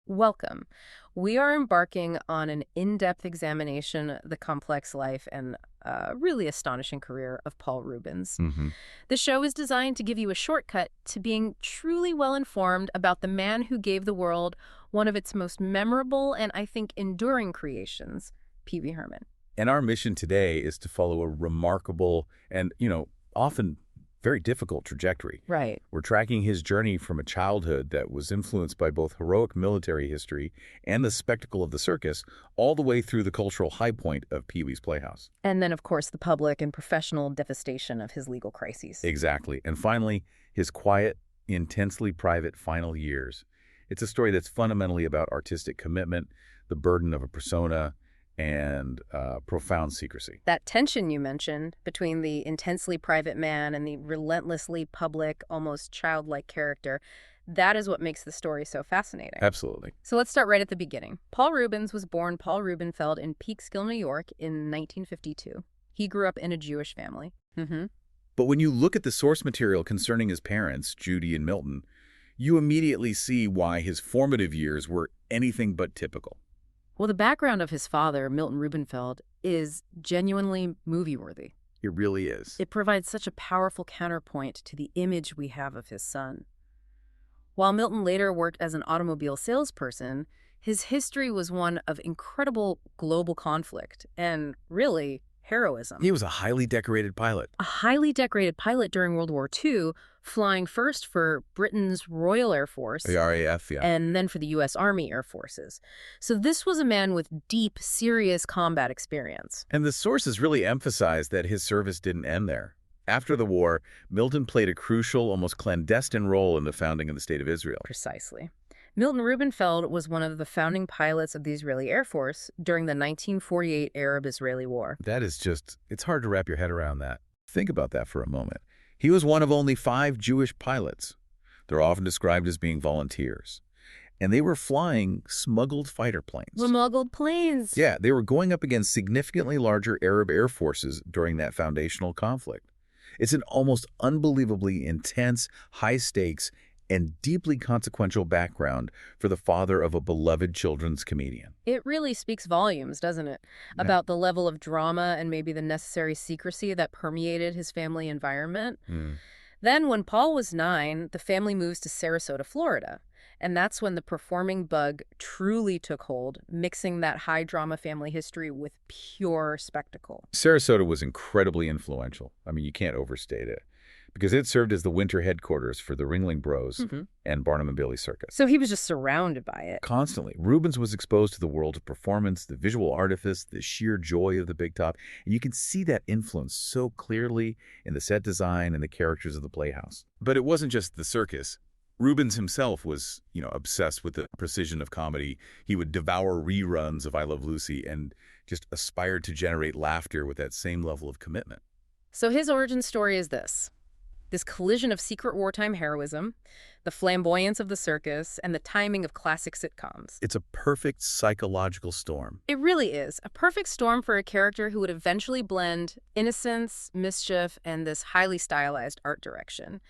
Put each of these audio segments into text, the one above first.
Welcome. We are embarking on an in-depth examination of the complex life and really astonishing career of Paul Reubens. hmm The show is designed to give you a shortcut to being truly well-informed about the man who gave the world one of its most memorable and, I think, enduring creations, Pee Wee Herman. And our mission today is to follow a remarkable and, often very difficult trajectory. Right. We're tracking his journey from a childhood that was influenced by both heroic military history and the spectacle of the circus, all the way through the cultural high point of Pee Wee's Playhouse. And then, of course, the public and professional devastation of his legal crises. Exactly. And finally, his quiet, intensely private final years. It's a story that's fundamentally about artistic commitment, the burden of a persona, and profound secrecy. That tension you mentioned between the intensely private man and the relentlessly public, almost childlike character, that is what makes the story so fascinating. Absolutely. So let's start right at the beginning. Paul Reubens was born Paul Rubenfeld in Peekskill, New York in 1952. He grew up in a Jewish family. But when you look at the source material concerning his parents, Judy and Milton, you immediately see why his formative years were anything but typical. Well, the background of his father, Milton Rubenfeld, is genuinely movie-worthy. It really is. It provides such a powerful counterpoint to the image we have of his son. While Milton later worked as an automobile salesperson, his history was one of incredible global conflict and, really, heroism. He was a highly decorated pilot. A highly decorated pilot during World War II, flying first for Britain's Royal Air Force The RAF, yeah. and then for the U.S. Army Air Forces. So this was a man with deep, serious combat experience. And the sources really emphasize that his service didn't end there. After the war, Milton played a crucial, almost clandestine role in the founding of the State of Israel. Precisely. Milton Rubenfeld was one of the founding pilots of the Israeli Air Force during the 1948 Arab-Israeli War. That is just, it's hard to wrap your head around that. Think about that for a moment. He was one of only 5 Jewish pilots. They're often described as being volunteers. And they were flying smuggled fighter planes. Smuggled planes. Yeah, they were going up against significantly larger Arab air forces during that foundational conflict. It's an almost unbelievably intense, high-stakes, and deeply consequential background for the father of a beloved children's comedian. It really speaks volumes, doesn't it? Yeah. About the level of drama and maybe the necessary secrecy that permeated his family environment. Then, when Paul was 9, the family moves to Sarasota, Florida. And that's when the performing bug truly took hold, mixing that high-drama family history with pure spectacle. Sarasota was incredibly influential. I mean, you can't overstate it. Because it served as the winter headquarters for the Ringling Bros and Barnum and Bailey Circus. So he was just surrounded by it. Constantly. Reubens was exposed to the world of performance, the visual artifice, the sheer joy of the big top. And you can see that influence so clearly in the set design and the characters of the Playhouse. But it wasn't just the circus. Reubens himself was, obsessed with the precision of comedy. He would devour reruns of I Love Lucy and just aspired to generate laughter with that same level of commitment. So his origin story is this collision of secret wartime heroism, the flamboyance of the circus, and the timing of classic sitcoms. It's a perfect psychological storm. It really is. A perfect storm for a character who would eventually blend innocence, mischief, and this highly stylized art direction.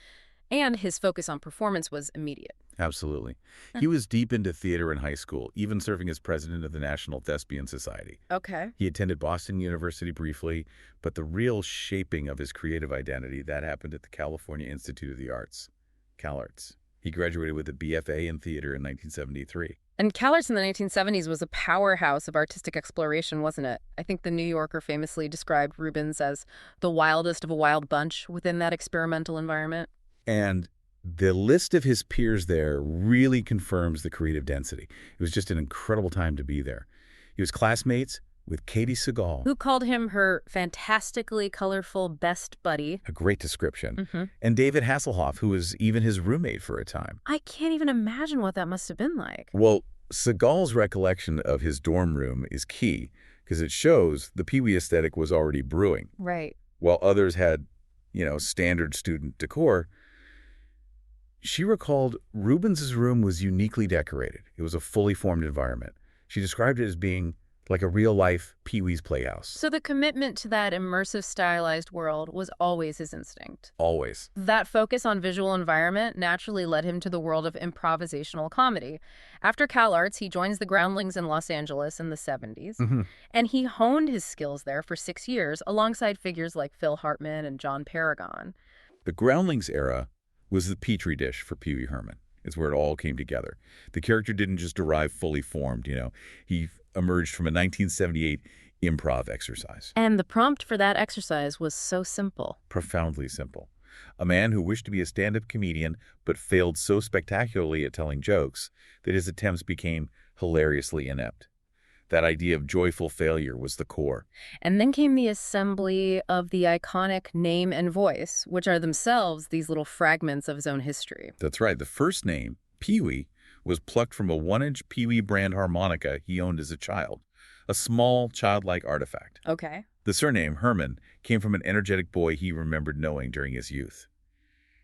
And his focus on performance was immediate. Absolutely. He was deep into theater in high school, even serving as president of the National Thespian Society. Okay. He attended Boston University briefly, but the real shaping of his creative identity, that happened at the California Institute of the Arts, CalArts. He graduated with a BFA in theater in 1973. And CalArts in the 1970s was a powerhouse of artistic exploration, wasn't it? I think the New Yorker famously described Reubens as the wildest of a wild bunch within that experimental environment. And the list of his peers there really confirms the creative density. It was just an incredible time to be there. He was classmates with Katie Segal. Who called him her fantastically colorful best buddy. A great description. And David Hasselhoff, who was even his roommate for a time. I can't even imagine what that must have been like. Well, Segal's recollection of his dorm room is key because it shows the Pee Wee aesthetic was already brewing. Right. While others had, standard student decor. She recalled Reubens' room was uniquely decorated. It was a fully formed environment. She described it as being like a real-life Pee-wee's Playhouse. So the commitment to that immersive, stylized world was always his instinct. Always. That focus on visual environment naturally led him to the world of improvisational comedy. After Cal Arts, he joins the Groundlings in Los Angeles in the 70s, and he honed his skills there for 6 years alongside figures like Phil Hartman and John Paragon. The Groundlings era was the petri dish for Pee Wee Herman. It's where it all came together. The character didn't just arrive fully formed, He emerged from a 1978 improv exercise. And the prompt for that exercise was so simple. Profoundly simple. A man who wished to be a stand-up comedian but failed so spectacularly at telling jokes that his attempts became hilariously inept. That idea of joyful failure was the core. And then came the assembly of the iconic name and voice, which are themselves these little fragments of his own history. That's right. The first name, Pee Wee, was plucked from a 1-inch Pee Wee brand harmonica he owned as a child, a small, childlike artifact. Okay. The surname, Herman, came from an energetic boy he remembered knowing during his youth.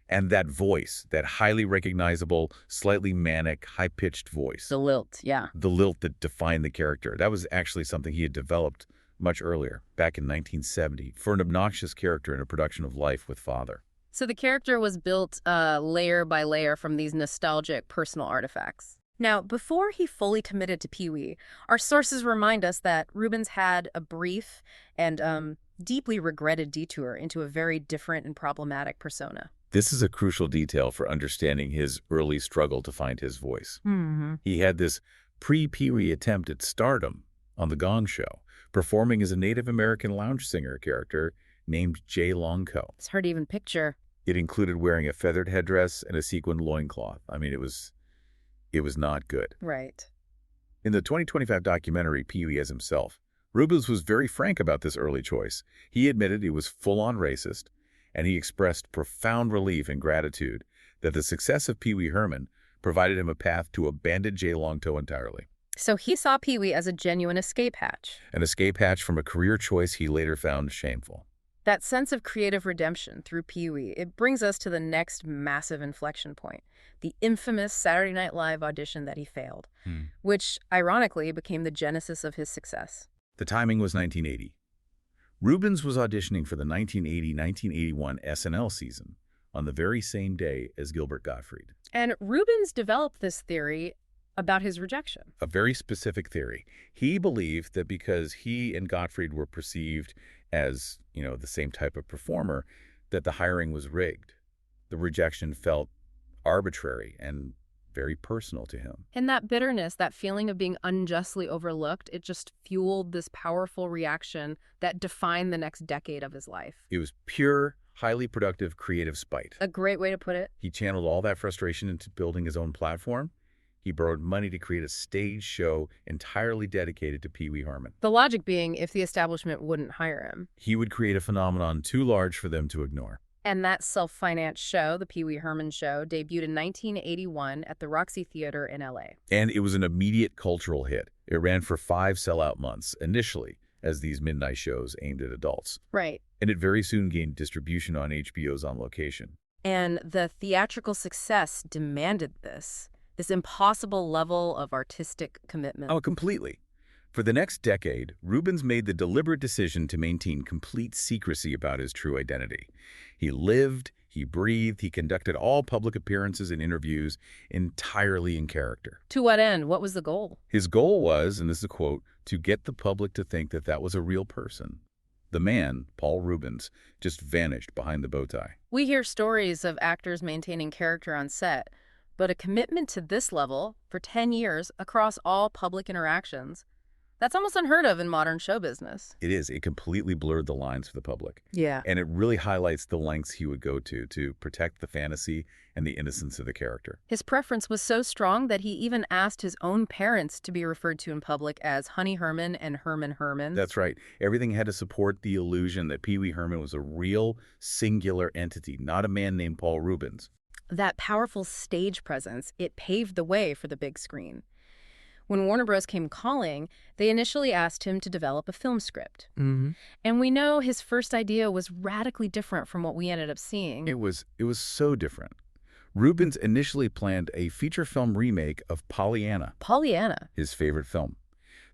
And that voice, that highly recognizable, slightly manic, high-pitched voice. The lilt, yeah. The lilt that defined the character. That was actually something he had developed much earlier, back in 1970, for an obnoxious character in a production of Life with Father. So the character was built layer by layer from these nostalgic personal artifacts. Now, before he fully committed to Pee Wee, our sources remind us that Reubens had a brief and deeply regretted detour into a very different and problematic persona. This is a crucial detail for understanding his early struggle to find his voice. He had this pre-Pee Wee attempt at stardom on The Gong Show, performing as a Native American lounge singer character named Jay Longco. It's hard to even picture. It included wearing a feathered headdress and a sequined loincloth. I mean, it was not good. Right. In the 2025 documentary Pee Wee as Himself, Reubens was very frank about this early choice. He admitted he was full-on racist, and he expressed profound relief and gratitude that the success of Pee Wee Herman provided him a path to abandon Jay Longco entirely. So he saw Pee Wee as a genuine escape hatch. An escape hatch from a career choice he later found shameful. That sense of creative redemption through Pee Wee, it brings us to the next massive inflection point, the infamous Saturday Night Live audition that he failed, which, ironically, became the genesis of his success. The timing was 1980. Reubens was auditioning for the 1980-1981 SNL season on the very same day as Gilbert Gottfried. And Reubens developed this theory about his rejection. A very specific theory. He believed that because he and Gottfried were perceived as, the same type of performer, that the hiring was rigged. The rejection felt arbitrary and very personal to him. And that bitterness, that feeling of being unjustly overlooked, it just fueled this powerful reaction that defined the next decade of his life. It was pure, highly productive, creative spite. A great way to put it. He channeled all that frustration into building his own platform. He borrowed money to create a stage show entirely dedicated to Pee Wee Herman. The logic being, if the establishment wouldn't hire him, he would create a phenomenon too large for them to ignore. And that self-financed show, the Pee Wee Herman Show, debuted in 1981 at the Roxy Theater in L.A. And it was an immediate cultural hit. It ran for 5 sellout months, initially, as these midnight shows aimed at adults. Right. And it very soon gained distribution on HBO's On Location. And the theatrical success demanded this impossible level of artistic commitment. Oh, completely. For the next decade, Reubens made the deliberate decision to maintain complete secrecy about his true identity. He lived, he breathed, he conducted all public appearances and interviews entirely in character. To what end? What was the goal? His goal was, and this is a quote, to get the public to think that that was a real person. The man, Paul Reubens, just vanished behind the bow tie. We hear stories of actors maintaining character on set, but a commitment to this level for 10 years across all public interactions, that's almost unheard of in modern show business. It is. It completely blurred the lines for the public. Yeah. And it really highlights the lengths he would go to protect the fantasy and the innocence of the character. His preference was so strong that he even asked his own parents to be referred to in public as Honey Herman and Herman Herman. That's right. Everything had to support the illusion that Pee Wee Herman was a real, singular entity, not a man named Paul Reubens. That powerful stage presence, it paved the way for the big screen. When Warner Bros. Came calling, they initially asked him to develop a film script. And we know his first idea was radically different from what we ended up seeing. It was so different. Reubens initially planned a feature film remake of Pollyanna. Pollyanna. His favorite film.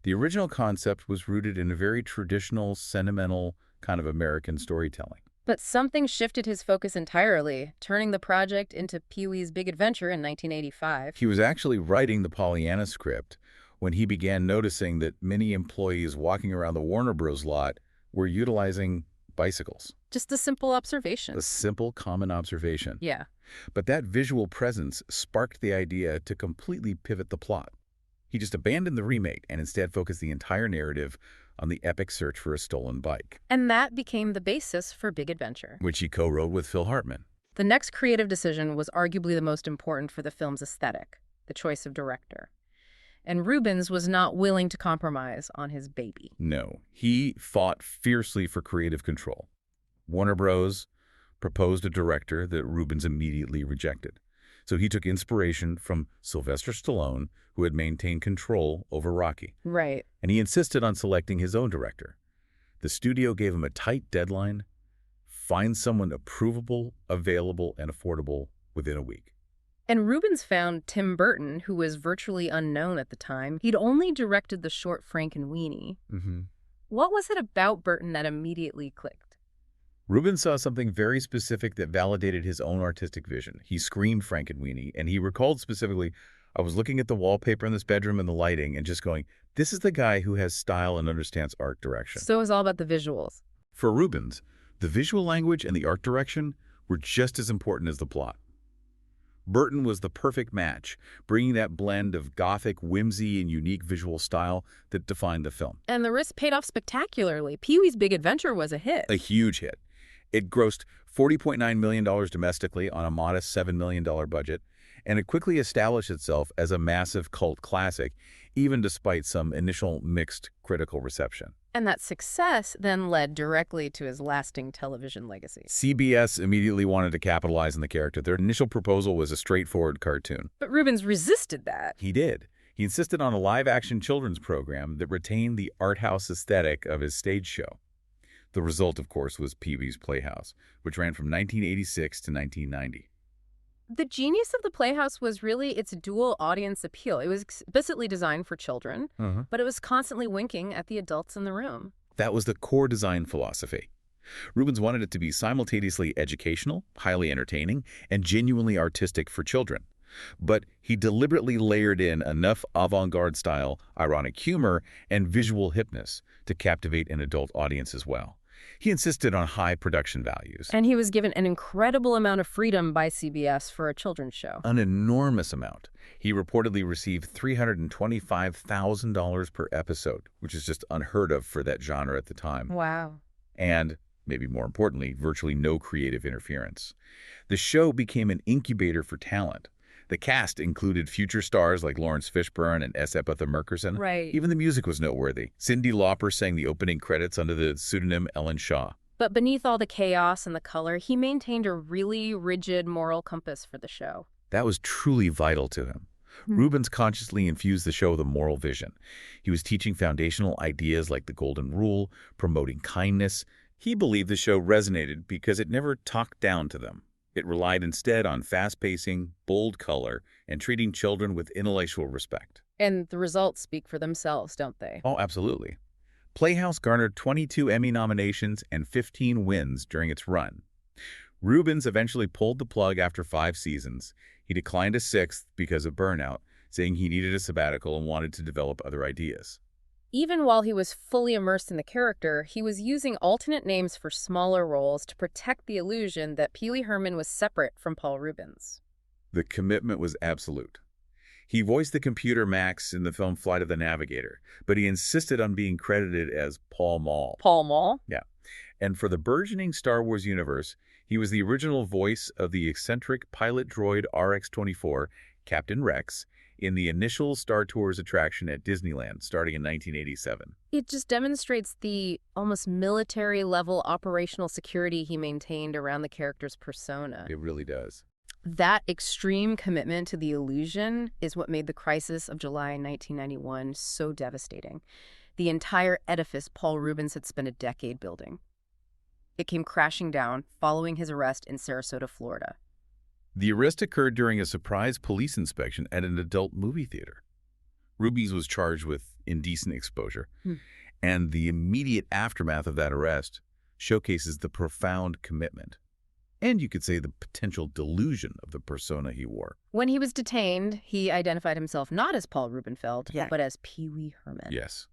The original concept was rooted in a very traditional, sentimental kind of American storytelling. But something shifted his focus entirely, turning the project into Pee-wee's Big Adventure in 1985. He was actually writing the Pollyanna script when he began noticing that many employees walking around the Warner Bros. Lot were utilizing bicycles. Just a simple observation. A simple, common observation. Yeah. But that visual presence sparked the idea to completely pivot the plot. He just abandoned the remake and instead focused the entire narrative on the epic search for a stolen bike, And that became the basis for Big Adventure, which he co-wrote with Phil Hartman. The next creative decision was arguably the most important for the film's aesthetic, the choice of director. And Reubens was not willing to compromise on his baby. No, he fought fiercely for creative control. Warner Bros. Proposed a director that Reubens immediately rejected. So he took inspiration from Sylvester Stallone, who had maintained control over Rocky. Right. And he insisted on selecting his own director. The studio gave him a tight deadline: find someone approvable, available, and affordable within a week. And Reubens found Tim Burton, who was virtually unknown at the time. He'd only directed the short Frankenweenie. What was it about Burton that immediately clicked? Reubens saw something very specific that validated his own artistic vision. He screamed Frankenweenie, and he recalled specifically, I was looking at the wallpaper in this bedroom and the lighting and just going, this is the guy who has style and understands art direction. So it was all about the visuals. For Reubens, the visual language and the art direction were just as important as the plot. Burton was the perfect match, bringing that blend of gothic whimsy and unique visual style that defined the film. And the risk paid off spectacularly. Pee-wee's Big Adventure was a hit. A huge hit. It grossed $40.9 million domestically on a modest $7 million budget, and it quickly established itself as a massive cult classic, even despite some initial mixed critical reception. And that success then led directly to his lasting television legacy. CBS immediately wanted to capitalize on the character. Their initial proposal was a straightforward cartoon. But Reubens resisted that. He did. He insisted on a live-action children's program that retained the art house aesthetic of his stage show. The result, of course, was Pee-wee's Playhouse, which ran from 1986 to 1990. The genius of the Playhouse was really its dual audience appeal. It was explicitly designed for children, but it was constantly winking at the adults in the room. That was the core design philosophy. Reubens wanted it to be simultaneously educational, highly entertaining, and genuinely artistic for children. But he deliberately layered in enough avant-garde style, ironic humor, and visual hipness to captivate an adult audience as well. He insisted on high production values. And he was given an incredible amount of freedom by CBS for a children's show. An enormous amount. He reportedly received $325,000 per episode, which is just unheard of for that genre at the time. Wow. And, maybe more importantly, virtually no creative interference. The show became an incubator for talent. The cast included future stars like Lawrence Fishburne and S. Epatha Merkerson. Right. Even the music was noteworthy. Cyndi Lauper sang the opening credits under the pseudonym Ellen Shaw. But beneath all the chaos and the color, he maintained a really rigid moral compass for the show. That was truly vital to him. Reubens consciously infused the show with a moral vision. He was teaching foundational ideas like the Golden Rule, promoting kindness. He believed the show resonated because it never talked down to them. It relied instead on fast pacing, bold color, and treating children with intellectual respect. And the results speak for themselves, don't they? Oh, absolutely. Playhouse garnered 22 Emmy nominations and 15 wins during its run. Reubens eventually pulled the plug after 5 seasons. He declined a 6th because of burnout, saying he needed a sabbatical and wanted to develop other ideas. Even while he was fully immersed in the character, he was using alternate names for smaller roles to protect the illusion that Pee Wee Herman was separate from Paul Reubens. The commitment was absolute. He voiced the computer Max in the film Flight of the Navigator, but he insisted on being credited as Paul Mall. Paul Mall? Yeah. And for the burgeoning Star Wars universe, he was the original voice of the eccentric pilot droid RX-24, Captain Rex, in the initial Star Tours attraction at Disneyland, starting in 1987. It just demonstrates the almost military-level operational security he maintained around the character's persona. It really does. That extreme commitment to the illusion is what made the crisis of July 1991 so devastating. The entire edifice Paul Reubens had spent a decade building. It came crashing down following his arrest in Sarasota, Florida. The arrest occurred during a surprise police inspection at an adult movie theater. Reubens was charged with indecent exposure, Hmm. and the immediate aftermath of that arrest showcases the profound commitment, and you could say the potential delusion of the persona he wore. When he was detained, he identified himself not as Paul Rubenfeld, Yeah. but as Pee Wee Herman. Yes,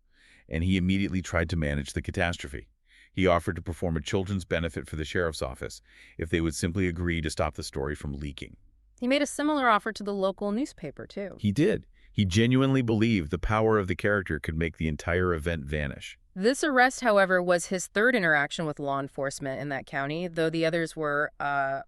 and he immediately tried to manage the catastrophe. He offered to perform a children's benefit for the sheriff's office if they would simply agree to stop the story from leaking. He made a similar offer to the local newspaper, too. He did. He genuinely believed the power of the character could make the entire event vanish. This arrest, however, was his third interaction with law enforcement in that county, though the others were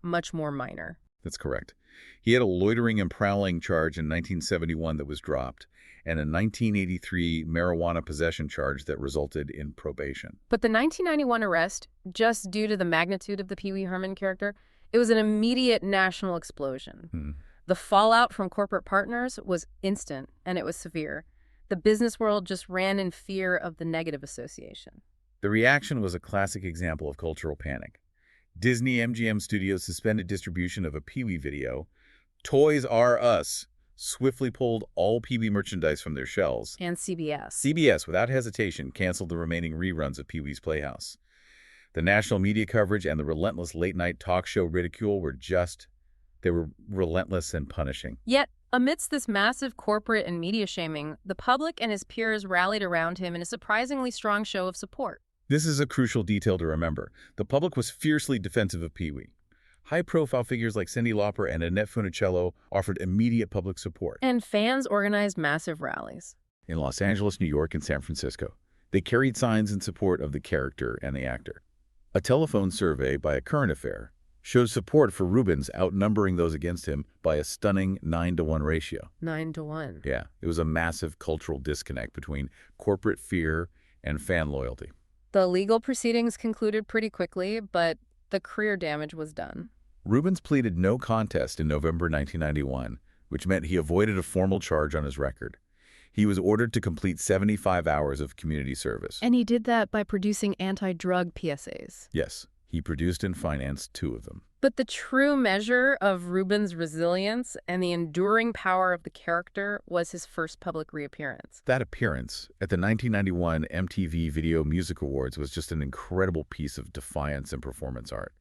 much more minor. That's correct. He had a loitering and prowling charge in 1971 that was dropped, and a 1983 marijuana possession charge that resulted in probation. But the 1991 arrest, just due to the magnitude of the Pee Wee Herman character, it was an immediate national explosion. The fallout from corporate partners was instant, and it was severe. The business world just ran in fear of the negative association. The reaction was a classic example of cultural panic. Disney MGM Studios suspended distribution of a Pee Wee video. Toys R Us swiftly pulled all Pee Wee merchandise from their shelves. And CBS. CBS, without hesitation, canceled the remaining reruns of Pee Wee's Playhouse. The national media coverage and the relentless late-night talk show ridicule were relentless and punishing. Yet, amidst this massive corporate and media shaming, the public and his peers rallied around him in a surprisingly strong show of support. This is a crucial detail to remember. The public was fiercely defensive of Pee Wee. High-profile figures like Cyndi Lauper and Annette Funicello offered immediate public support. And fans organized massive rallies. In Los Angeles, New York, and San Francisco, they carried signs in support of the character and the actor. A telephone survey by A Current Affair showed support for Reubens outnumbering those against him by a stunning 9-to-1 ratio. 9-to-1. Yeah, it was a massive cultural disconnect between corporate fear and fan loyalty. The legal proceedings concluded pretty quickly, but the career damage was done. Reubens pleaded no contest in November 1991, which meant he avoided a formal charge on his record. He was ordered to complete 75 hours of community service. And he did that by producing anti-drug PSAs. Yes, he produced and financed 2 of them. But the true measure of Reubens' resilience and the enduring power of the character was his first public reappearance. That appearance at the 1991 MTV Video Music Awards was just an incredible piece of defiance and performance art.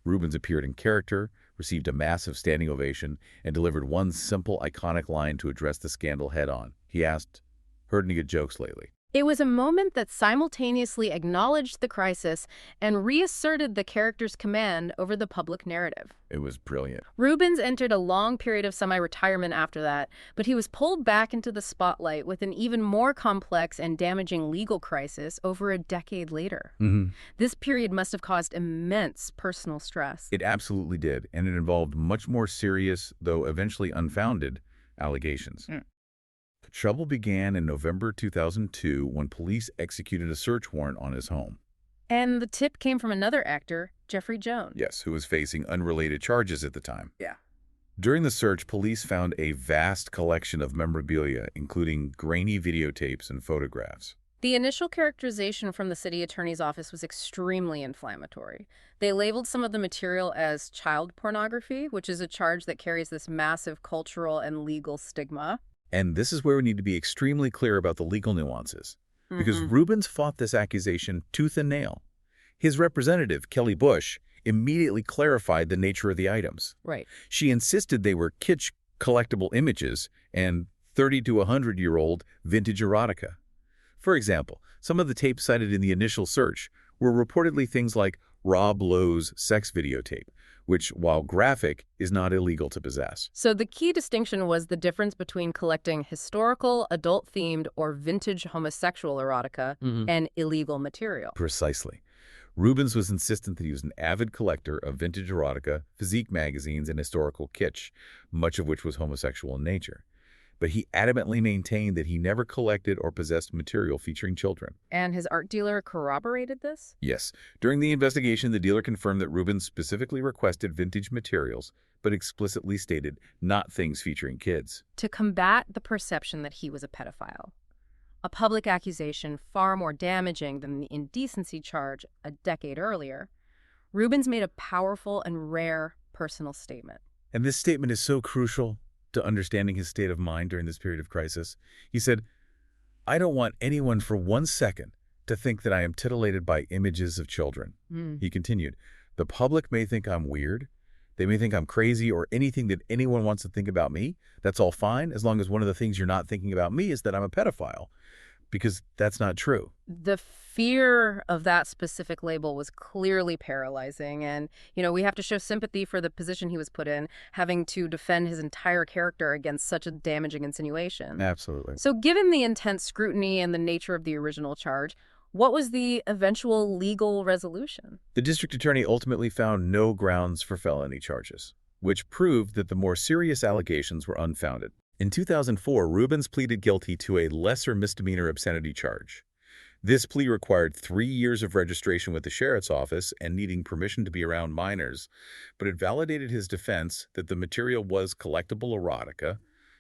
Reubens appeared in character, received a massive standing ovation, and delivered one simple, iconic line to address the scandal head-on. He asked, "Heard any good jokes lately?" It was a moment that simultaneously acknowledged the crisis and reasserted the character's command over the public narrative. It was brilliant. Reubens entered a long period of semi-retirement after that, but he was pulled back into the spotlight with an even more complex and damaging legal crisis over a decade later. This period must have caused immense personal stress. It absolutely did, and it involved much more serious, though eventually unfounded, allegations. The trouble began in November 2002 when police executed a search warrant on his home. And the tip came from another actor, Jeffrey Jones. Yes, who was facing unrelated charges at the time. Yeah. During the search, police found a vast collection of memorabilia, including grainy videotapes and photographs. The initial characterization from the city attorney's office was extremely inflammatory. They labeled some of the material as child pornography, which is a charge that carries this massive cultural and legal stigma. And this is where we need to be extremely clear about the legal nuances, because Reubens fought this accusation tooth and nail. His representative, Kelly Bush, immediately clarified the nature of the items. Right. She insisted they were kitsch collectible images and 30 to 100-year-old vintage erotica. For example, some of the tapes cited in the initial search were reportedly things like Rob Lowe's sex videotape, which, while graphic, is not illegal to possess. So the key distinction was the difference between collecting historical, adult-themed, or vintage homosexual erotica and illegal material. Precisely. Reubens was insistent that he was an avid collector of vintage erotica, physique magazines, and historical kitsch, much of which was homosexual in nature. But he adamantly maintained that he never collected or possessed material featuring children. And his art dealer corroborated this? Yes. During the investigation, the dealer confirmed that Reubens specifically requested vintage materials, but explicitly stated not things featuring kids. To combat the perception that he was a pedophile, a public accusation far more damaging than the indecency charge a decade earlier, Reubens made a powerful and rare personal statement. And this statement is so crucial to understanding his state of mind during this period of crisis. He said, "I don't want anyone for 1 second to think that I am titillated by images of children." He continued, "The public may think I'm weird. They may think I'm crazy or anything that anyone wants to think about me. That's all fine, as long as one of the things you're not thinking about me is that I'm a pedophile, because that's not true." The fear of that specific label was clearly paralyzing. And, we have to show sympathy for the position he was put in, having to defend his entire character against such a damaging insinuation. Absolutely. So given the intense scrutiny and the nature of the original charge, what was the eventual legal resolution? The district attorney ultimately found no grounds for felony charges, which proved that the more serious allegations were unfounded. In 2004, Reubens pleaded guilty to a lesser misdemeanor obscenity charge. This plea required 3 years of registration with the sheriff's office and needing permission to be around minors, but it validated his defense that the material was collectible erotica,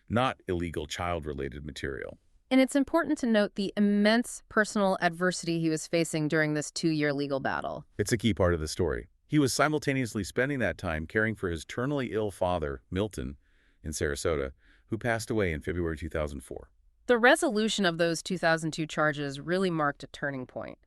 not illegal child-related material. And it's important to note the immense personal adversity he was facing during this 2-year legal battle. It's a key part of the story. He was simultaneously spending that time caring for his terminally ill father, Milton, in Sarasota, who passed away in February 2004. The resolution of those 2002 charges really marked a turning point.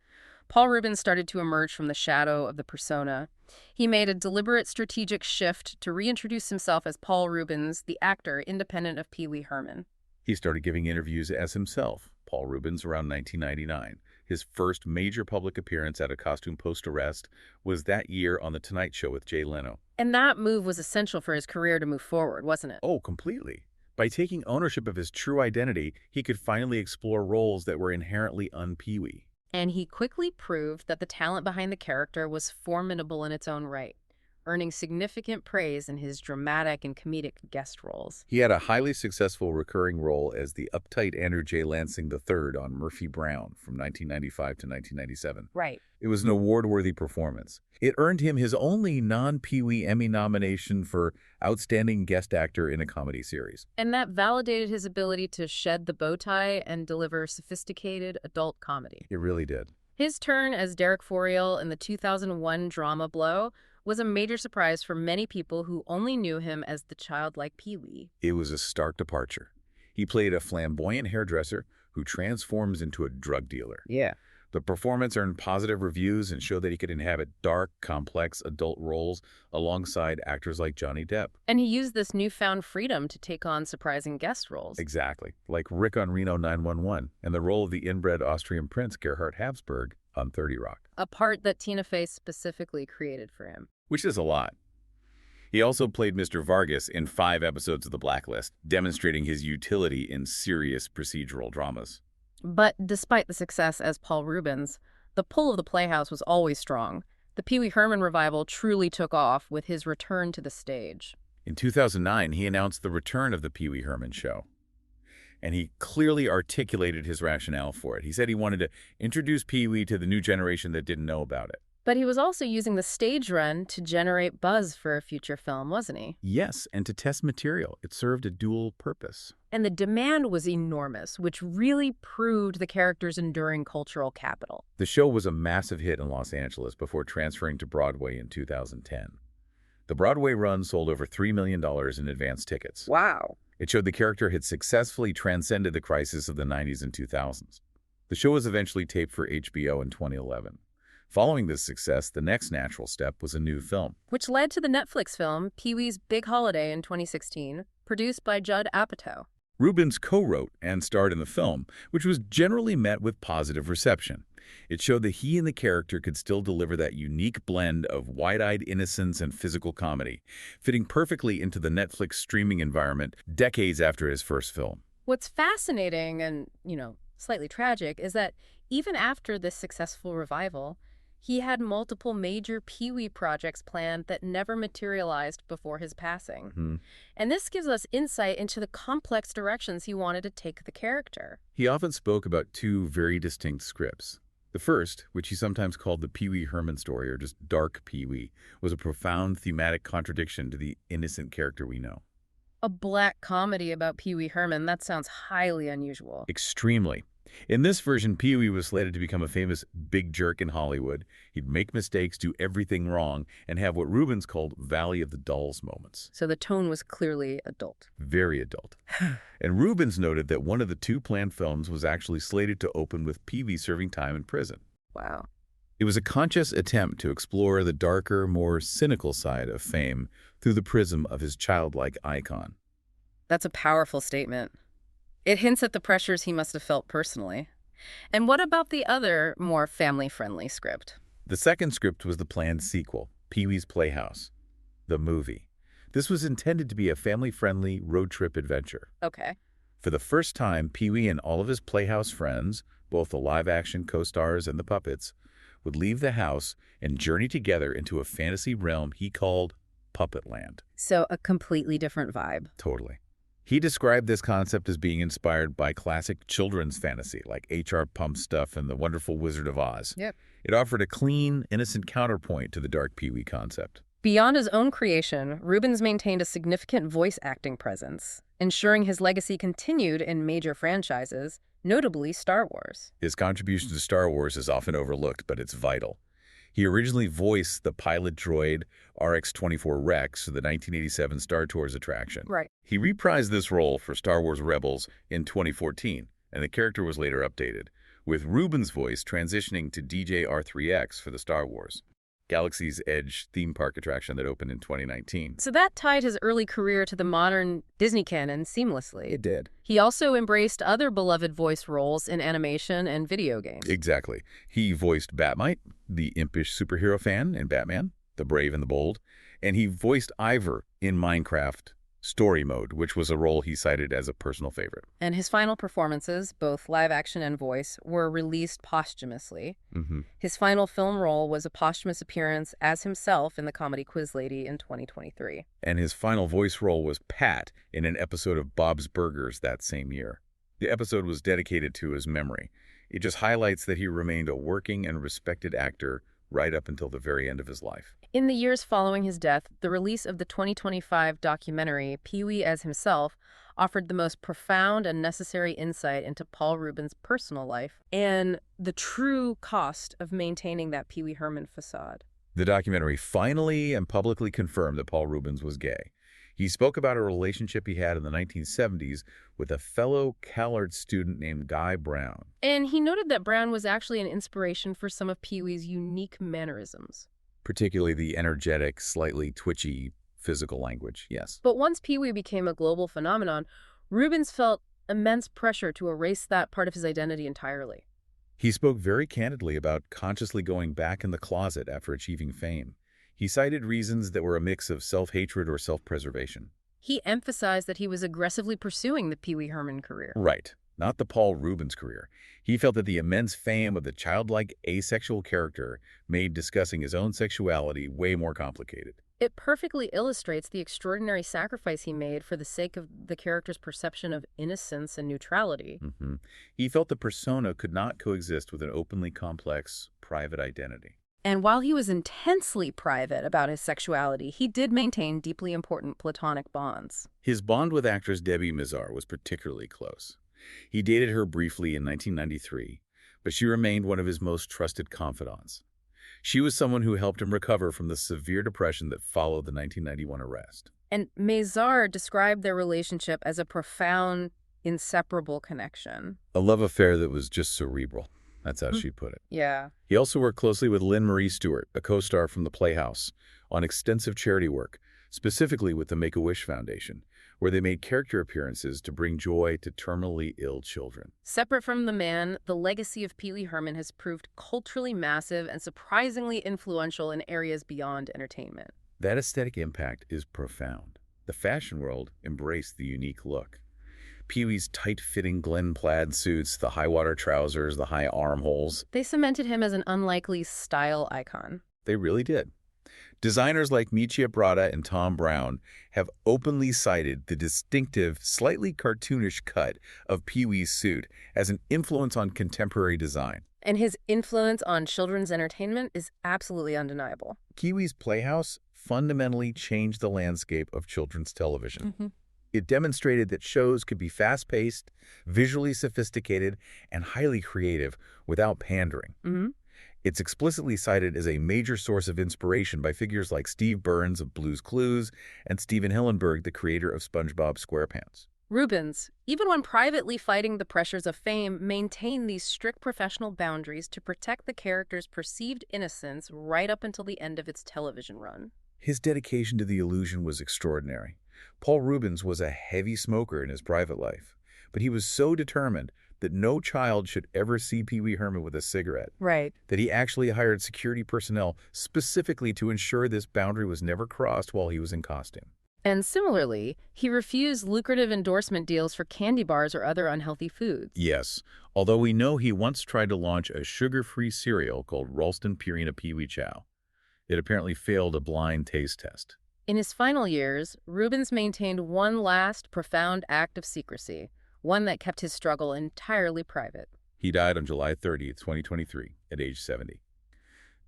Paul Reubens started to emerge from the shadow of the persona. He made a deliberate strategic shift to reintroduce himself as Paul Reubens, the actor, independent of Pee Wee Herman. He started giving interviews as himself, Paul Reubens, around 1999. His first major public appearance at a costume post-arrest was that year on The Tonight Show with Jay Leno. And that move was essential for his career to move forward, wasn't it? Oh, completely. By taking ownership of his true identity, he could finally explore roles that were inherently un-Pee Wee. And he quickly proved that the talent behind the character was formidable in its own right, earning significant praise in his dramatic and comedic guest roles. He had a highly successful recurring role as the uptight Andrew J. Lansing III on Murphy Brown from 1995 to 1997. Right. It was an award-worthy performance. It earned him his only non-Pee Wee Emmy nomination for Outstanding Guest Actor in a Comedy Series. And that validated his ability to shed the bow tie and deliver sophisticated adult comedy. It really did. His turn as Derek Foriel in the 2001 drama Blow was a major surprise for many people who only knew him as the childlike Pee Wee. It was a stark departure. He played a flamboyant hairdresser who transforms into a drug dealer. Yeah. The performance earned positive reviews and showed that he could inhabit dark, complex adult roles alongside actors like Johnny Depp. And he used this newfound freedom to take on surprising guest roles. Exactly, like Rick on Reno 911 and the role of the inbred Austrian prince Gerhard Habsburg on 30 Rock. A part that Tina Fey specifically created for him. Which is a lot. He also played Mr. Vargas in 5 episodes of The Blacklist, demonstrating his utility in serious procedural dramas. But despite the success as Paul Reubens, the pull of the Playhouse was always strong. The Pee Wee Herman revival truly took off with his return to the stage. In 2009, he announced the return of the Pee Wee Herman Show. And he clearly articulated his rationale for it. He said he wanted to introduce Pee Wee to the new generation that didn't know about it. But he was also using the stage run to generate buzz for a future film, wasn't he? Yes, and to test material. It served a dual purpose. And the demand was enormous, which really proved the character's enduring cultural capital. The show was a massive hit in Los Angeles before transferring to Broadway in 2010. The Broadway run sold over $3 million in advance tickets. Wow. It showed the character had successfully transcended the crisis of the 90s and 2000s. The show was eventually taped for HBO in 2011. Following this success, the next natural step was a new film, which led to the Netflix film Pee Wee's Big Holiday in 2016, produced by Judd Apatow. Reubens co-wrote and starred in the film, which was generally met with positive reception. It showed that he and the character could still deliver that unique blend of wide-eyed innocence and physical comedy, fitting perfectly into the Netflix streaming environment decades after his first film. What's fascinating and, slightly tragic is that even after this successful revival, he had multiple major Pee Wee projects planned that never materialized before his passing. And this gives us insight into the complex directions he wanted to take the character. He often spoke about 2 very distinct scripts. The first, which he sometimes called the Pee Wee Herman story, or just Dark Pee Wee, was a profound thematic contradiction to the innocent character we know. A black comedy about Pee Wee Herman, that sounds highly unusual. Extremely. In this version, Pee-wee was slated to become a famous big jerk in Hollywood. He'd make mistakes, do everything wrong, and have what Reubens called Valley of the Dolls moments. So the tone was clearly adult. Very adult. And Reubens noted that one of the two planned films was actually slated to open with Pee-wee serving time in prison. Wow. It was a conscious attempt to explore the darker, more cynical side of fame through the prism of his childlike icon. That's a powerful statement. It hints at the pressures he must have felt personally. And what about the other, more family-friendly script? The second script was the planned sequel, Pee-wee's Playhouse, the movie. This was intended to be a family-friendly road trip adventure. Okay. For the first time, Pee-wee and all of his Playhouse friends, both the live-action co-stars and the puppets, would leave the house and journey together into a fantasy realm he called Puppetland. So a completely different vibe. Totally. He described this concept as being inspired by classic children's fantasy, like H.R. Pump's stuff and The Wonderful Wizard of Oz. Yep. It offered a clean, innocent counterpoint to the dark Pee-wee concept. Beyond his own creation, Reubens maintained a significant voice acting presence, ensuring his legacy continued in major franchises, notably Star Wars. His contribution to Star Wars is often overlooked, but it's vital. He originally voiced the pilot droid RX-24 Rex for the 1987 Star Tours attraction. Right. He reprised this role for Star Wars Rebels in 2014, and the character was later updated, with Reubens' voice transitioning to DJ R3X for the Star Wars Galaxy's Edge theme park attraction that opened in 2019. So that tied his early career to the modern Disney canon seamlessly. It did. He also embraced other beloved voice roles in animation and video games. Exactly. He voiced Batmite, the impish superhero fan in Batman, the Brave and the Bold, and he voiced Ivor in Minecraft Story Mode, which was a role he cited as a personal favorite. And his final performances, both live action and voice, were released posthumously. His final film role was a posthumous appearance as himself in the comedy Quiz Lady in 2023. And his final voice role was Pat in an episode of Bob's Burgers that same year. The episode was dedicated to his memory. It just highlights that he remained a working and respected actor right up until the very end of his life. In the years following his death, the release of the 2025 documentary, Pee-wee as Himself, offered the most profound and necessary insight into Paul Reubens' personal life and the true cost of maintaining that Pee Wee Herman facade. The documentary finally and publicly confirmed that Paul Reubens was gay. He spoke about a relationship he had in the 1970s with a fellow Callard student named Guy Brown. And he noted that Brown was actually an inspiration for some of Pee-wee's unique mannerisms. Particularly the energetic, slightly twitchy physical language, yes. But once Pee-wee became a global phenomenon, Reubens felt immense pressure to erase that part of his identity entirely. He spoke very candidly about consciously going back in the closet after achieving fame. He cited reasons that were a mix of self-hatred or self-preservation. He emphasized that he was aggressively pursuing the Pee Wee Herman career. Right, not the Paul Reubens career. He felt that the immense fame of the childlike asexual character made discussing his own sexuality way more complicated. It perfectly illustrates the extraordinary sacrifice he made for the sake of the character's perception of innocence and neutrality. He felt the persona could not coexist with an openly complex, private identity. And while he was intensely private about his sexuality, he did maintain deeply important platonic bonds. His bond with actress Debbie Mizar was particularly close. He dated her briefly in 1993, but she remained one of his most trusted confidants. She was someone who helped him recover from the severe depression that followed the 1991 arrest. And Mizar described their relationship as a profound, inseparable connection. A love affair that was just cerebral. That's how she put it. Yeah. He also worked closely with Lynn Marie Stewart, a co-star from the Playhouse, on extensive charity work, specifically with the Make-A-Wish Foundation, where they made character appearances to bring joy to terminally ill children. Separate from the man, the legacy of Pee Wee Herman has proved culturally massive and surprisingly influential in areas beyond entertainment. That aesthetic impact is profound. The fashion world embraced the unique look. Pee-wee's tight-fitting Glen plaid suits, the high-water trousers, the high armholes. They cemented him as an unlikely style icon. They really did. Designers like Michia Brada and Tom Brown have openly cited the distinctive, slightly cartoonish cut of Pee-wee's suit as an influence on contemporary design. And his influence on children's entertainment is absolutely undeniable. Pee-wee's Playhouse fundamentally changed the landscape of children's television. It demonstrated that shows could be fast-paced, visually sophisticated, and highly creative without pandering. Hmm. It's explicitly cited as a major source of inspiration by figures like Steve Burns of Blue's Clues and Steven Hillenburg, the creator of SpongeBob SquarePants. Reubens, even when privately fighting the pressures of fame, maintained these strict professional boundaries to protect the character's perceived innocence right up until the end of its television run. His dedication to the illusion was extraordinary. Paul Reubens was a heavy smoker in his private life, but he was so determined that no child should ever see Pee Wee Herman with a cigarette, Right. that he actually hired security personnel specifically to ensure this boundary was never crossed while he was in costume. And similarly, he refused lucrative endorsement deals for candy bars or other unhealthy foods. Yes, although we know he once tried to launch a sugar-free cereal called Ralston Purina Pee-wee Chow. It apparently failed a blind taste test. In his final years, Reubens maintained one last profound act of secrecy, one that kept his struggle entirely private. He died on July 30th, 2023, at age 70.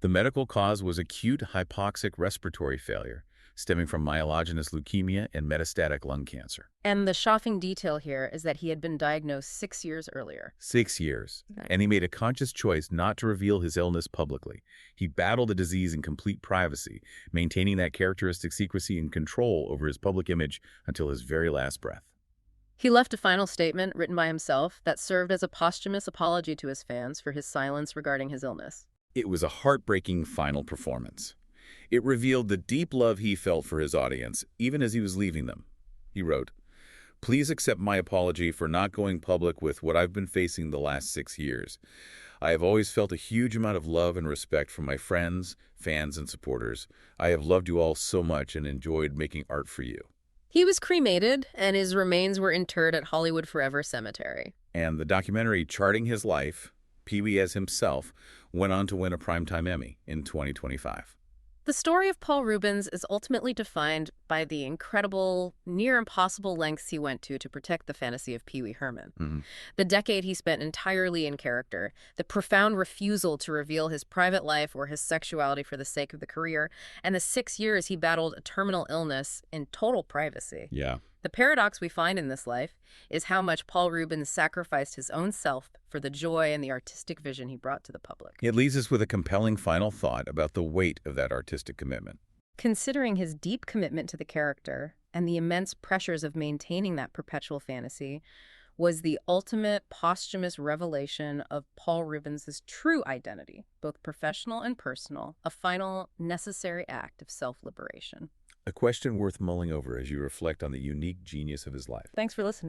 The medical cause was acute hypoxic respiratory failure, stemming from myelogenous leukemia and metastatic lung cancer. And the shocking detail here is that he had been diagnosed 6 years earlier. 6 years. Okay. And he made a conscious choice not to reveal his illness publicly. He battled the disease in complete privacy, maintaining that characteristic secrecy and control over his public image until his very last breath. He left a final statement written by himself that served as a posthumous apology to his fans for his silence regarding his illness. It was a heartbreaking final performance. It revealed the deep love he felt for his audience, even as he was leaving them. He wrote, "Please accept my apology for not going public with what I've been facing the last 6 years. I have always felt a huge amount of love and respect from my friends, fans, and supporters. I have loved you all so much and enjoyed making art for you." He was cremated, and his remains were interred at Hollywood Forever Cemetery. And the documentary charting his life, Pee-wee as himself, went on to win a Primetime Emmy in 2025. The story of Paul Reubens is ultimately defined by the incredible, near-impossible lengths he went to protect the fantasy of Pee Wee Herman. The decade he spent entirely in character, the profound refusal to reveal his private life or his sexuality for the sake of the career, and the 6 years he battled a terminal illness in total privacy. Yeah. The paradox we find in this life is how much Paul Reubens sacrificed his own self for the joy and the artistic vision he brought to the public. It leaves us with a compelling final thought about the weight of that artistic commitment. Considering his deep commitment to the character and the immense pressures of maintaining that perpetual fantasy was the ultimate posthumous revelation of Paul Reubens' true identity, both professional and personal, a final necessary act of self-liberation. A question worth mulling over as you reflect on the unique genius of his life. Thanks for listening.